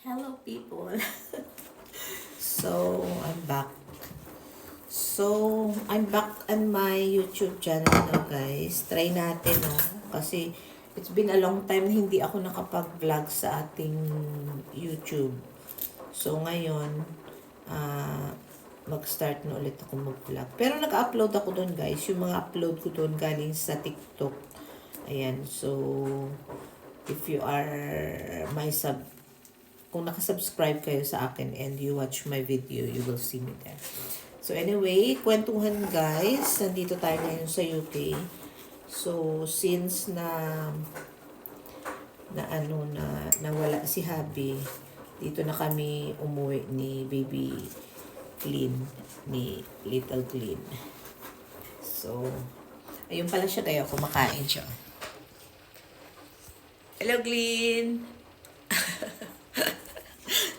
Hello people. So, I'm back. I'm back on my YouTube channel now, guys. Try natin, no? Kasi it's been a long time na hindi ako nakapag-vlog sa ating YouTube. So, ngayon, ah, mag-start na ulit ako mag-vlog. Pero nag-upload ako doon, guys. Yung mga upload ko doon galing sa TikTok. Ayan. So, if you are my kung nakasubscribe kayo sa akin and you watch my video, you will see me there. So anyway, kwentuhan guys, nandito tayo ngayon sa UK. So since nawala si Habi, dito na kami umuwi ni Baby Clean, ni Little Clean. So ayun pala siya, kaya kumakain siya. Hello Clean.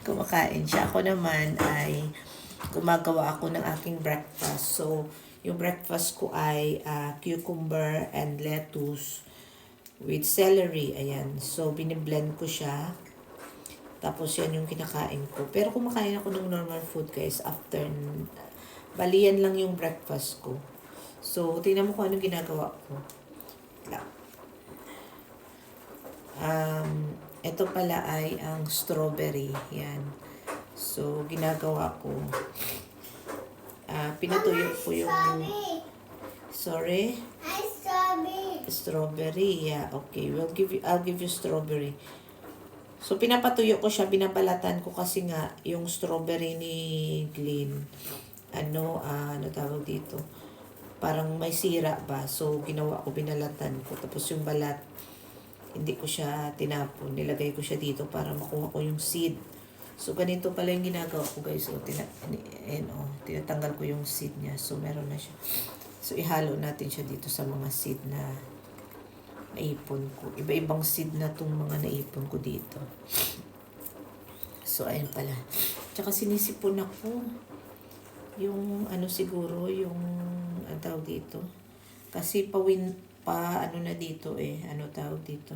Kumakain siya. Ako naman ay gumagawa ako ng aking breakfast. So, yung breakfast ko ay cucumber and lettuce with celery. Ayan. So, biniblend ko siya. Tapos, yan yung kinakain ko. Pero kumakain ako ng normal food, guys, after. Balian lang yung breakfast ko. So, tingnan mo kung anong ginagawa ko. Ito pala ay ang strawberry. Yan. So, ginagawa ko. Pinatuyo ko yung... Sorry? Strawberry. Yeah, okay. I'll give you strawberry. So, pinapatuyo ko siya. Binabalatan ko kasi nga yung strawberry ni Glenn. Ano tawag dito? Parang may sira ba? So, ginawa ko, binalatan ko. Tapos yung balat, hindi ko siya tinapon. Nilagay ko siya dito para makuha ko yung seed. So, ganito pala yung ginagawa ko, guys. So, tinatanggal ko yung seed niya. So, meron na siya. So, ihalo natin siya dito sa mga seed na naipon ko. Iba-ibang seed na itong mga naipon ko dito. So, ayun pala. Tsaka sinisipon ako yung siguro, yung tawag dito. Kasi na dito tawag dito,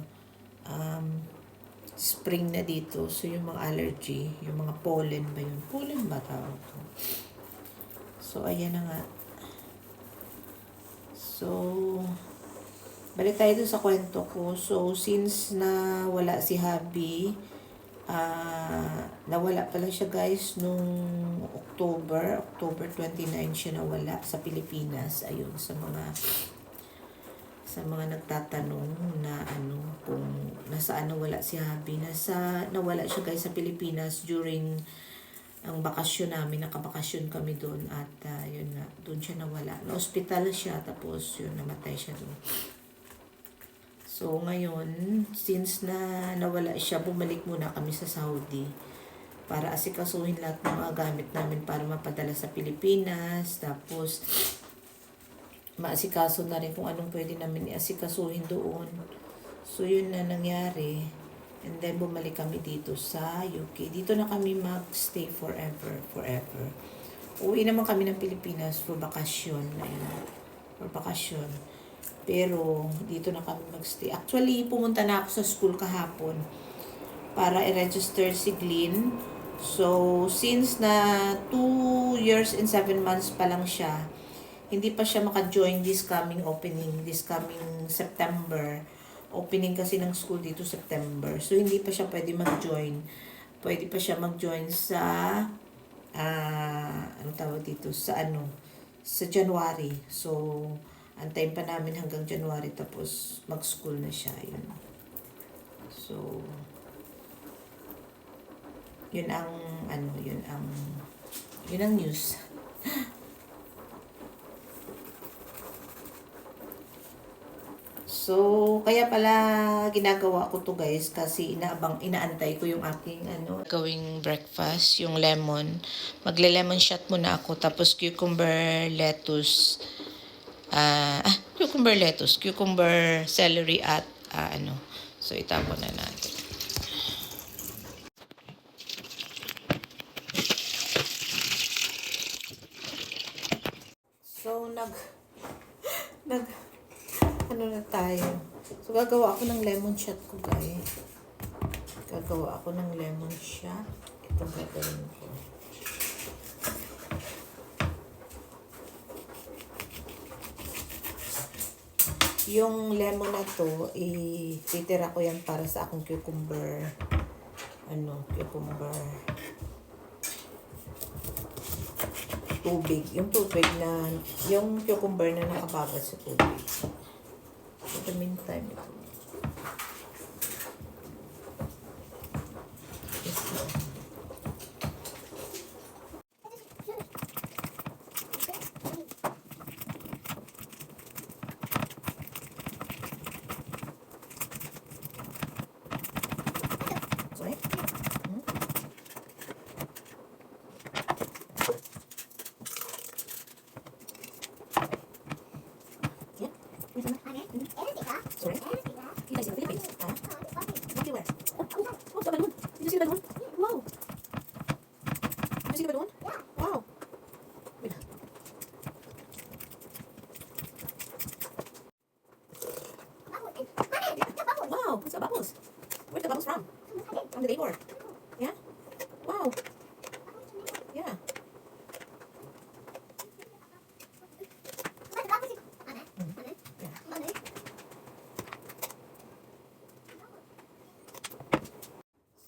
spring na dito. So yung mga allergy, yung mga pollen ba yun? Pollen ba tawag to? So ayan na nga. So balik tayo dun sa kwento ko. So since na wala si Habi, nawala pala siya, guys, nung October 29 siya nawala sa Pilipinas. Ayun, sa mga nagtatanong na kung nasaan nawala si Habi. Nawala siya, guys, sa Pilipinas during ang bakasyon namin. Nakabakasyon kami doon at yun nga, doon siya nawala. Na-hospital siya, tapos yun, namatay siya doon. So ngayon, since na nawala siya, bumalik muna kami sa Saudi para asikasuhin lahat ng mga gamit namin para mapadala sa Pilipinas. Tapos maasikaso na rin kung anong pwede namin iasikasuhin doon. So, yun na nangyari. And then, bumalik kami dito sa UK. Dito na kami mag-stay forever. Uwi naman kami ng Pilipinas for bakasyon. Ayun, for bakasyon. Pero, dito na kami mag-stay. Actually, pumunta na ako sa school kahapon para i-register si Glenn. So, since na 2 years and 7 months pa lang siya, hindi pa siya maka-join this coming September. Opening kasi ng school dito September. So, hindi pa siya pwede mag-join. Pwede pa siya mag-join sa, tawag dito, sa January. So, antayin pa namin hanggang January, tapos mag-school na siya. Yun. So, yun ang news. So, kaya pala ginagawa ko to, guys, kasi inaantay ko yung aking gawing breakfast, yung lemon. Magle-lemon shot muna ako, tapos cucumber, celery at So, itapon na natin. So, na tayo. So, gagawa ako ng lemon shot ko, guys. gagawa ako ng lemon shot. Ito gagawin ko. Yung lemon na to, ititira ko yan para sa akong cucumber. Cucumber. Tubig. Yung tubig na, yung cucumber na nakababad sa tubig. At the meantime, ito. Sorry? Sorry? You guys in the Philippines? What do you wear? Oh, the balloon. Did you see the balloon? Wow. Did you see the balloon? Wow. Wait. Wow, what's the bubbles? Where's the bubbles from? From the neighbor. Yeah? Wow. Yeah.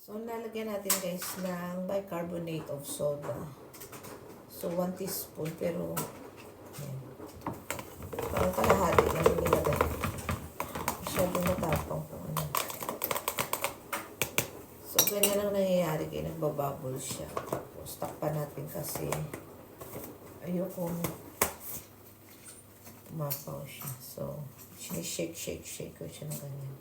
So, nalagyan natin guys ng bicarbonate of soda. So, 1 teaspoon pero ayan. Parang kalahati lang yung nilagay. Masyadong matapang po. So, ganyan ang nangyayari kaya nagbabubble siya. Tapos, takpan natin kasi ayokong umapaw siya. So, shake ko siya ng ganyan.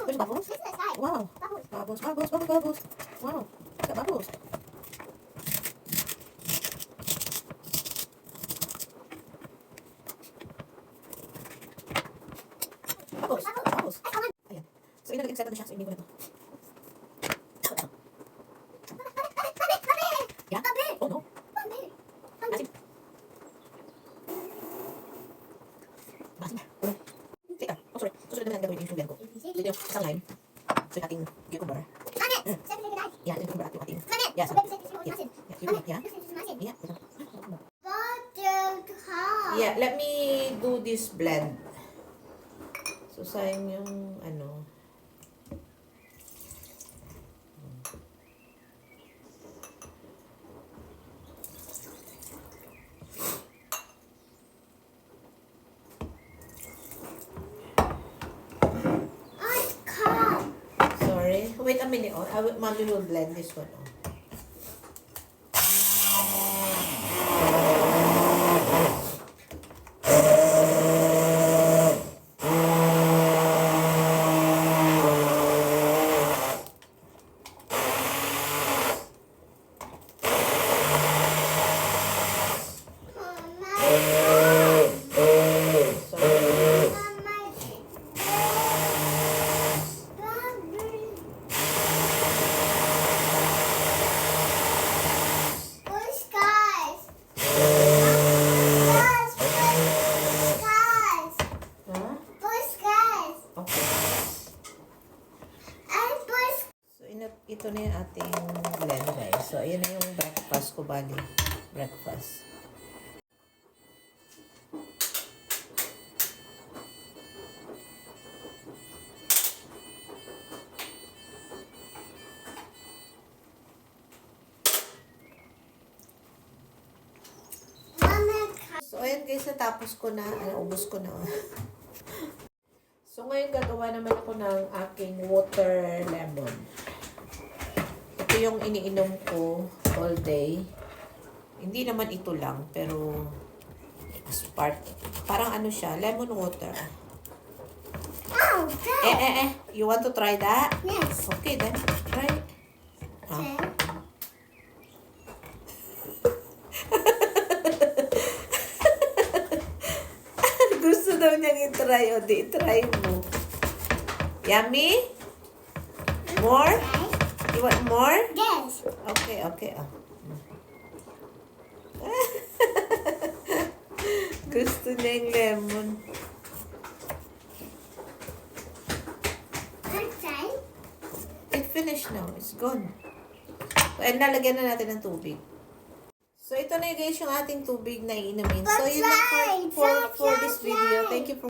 There's bubbles? Wow. Bubbles. Wow. Got bubbles. Bubbles. Ayan. So, inalagay na siya. So, hindi ko na ito. Yeah? Oh, no. Asin. Asin. Teka. Oh, sorry. Susunod naman ang gagawin yung sugar ko. Dito yung isang lime. So, yung ating cucumber. Yeah, yung cucumber ating. Yeah, so. Yeah. Yeah, let me do this blend. So, sayang yung ano. Sorry. Wait a minute. Oh. Mommy will blend this one. Oh. Ito na yung ating blend guys. So, ayan na yung breakfast ko bali. Breakfast. So, ayan guys, natapos ko na. Ubos ko na. So, ngayon gagawa naman ako ng aking water lemon. Ito yung iniinom ko all day. Hindi naman ito lang, pero as part. Parang ano siya, lemon water. Oh, good. You want to try that? Yes. Okay, then. Try it. Okay. Gusto daw niyang i-try. O, di try mo. Yummy? More? You want more? Yes. Okay. Gusto niya yung lemon. Outside. It finished now. It's gone. And nalagyan na natin ng tubig. So, ito na guys yung ating tubig na iinumin. So, yun lang for this video. Thank you for